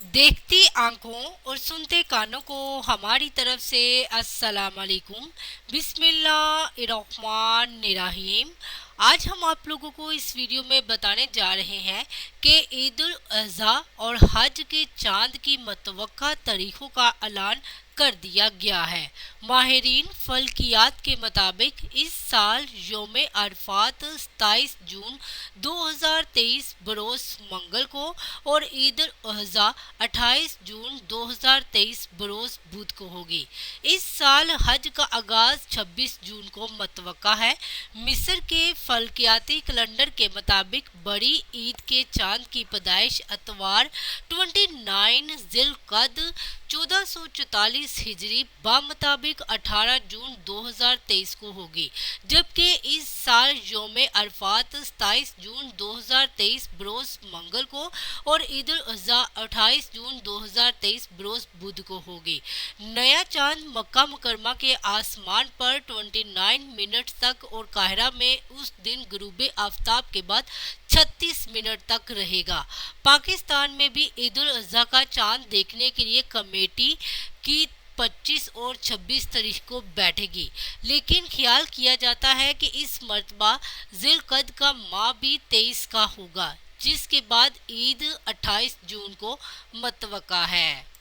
देखती आंखों और सुनते कानों को हमारी तरफ से अस्सलाम वालेकुम। बिस्मिल्लाहिर्रहमानिर्रहीम। आज हम आप लोगों को इस वीडियो में बताने जा रहे हैं कि ईद उल अज़हा और हज के चांद की मतवक्का तारीखों का ऐलान कर दिया गया है। माहिरीन फल्कियात के मुताबिक इस साल योम अरफात 27 जून 2023 बरोज मंगल को और ईद उल अज़हा 28 जून 2023 बरोज बुध को होगी। इस साल हज का आगाज 26 जून को मतवक्का है। मिस्र के फल्कियाती कैलेंडर के मुताबिक बड़ी ईद के चांद की पैदाइश अतवार 29 जिलकद 1444 हिजरी मुताबिक 18 जून 2023 को होगी, जबकि इस साल योम अरफात 27 जून 2023 बरोज मंगल को और ईद उल अज़हा 28 जून 2023 बरोज बुध को होगी। नया चांद मक्का मुकरमा के आसमान पर 29 मिनट तक और काहिरा में उस दिन गुरूब आफ्ताब के बाद 36 मिनट तक रहेगा। पाकिस्तान में भी ईद उल अज़हा का चांद देखने के लिए कमेटी की 25 और 26 तारीख को बैठेगी, लेकिन ख्याल किया जाता है कि इस मर्तबा जिलकद का माह भी 23 का होगा, जिसके बाद ईद 28 जून को मतवक्का है।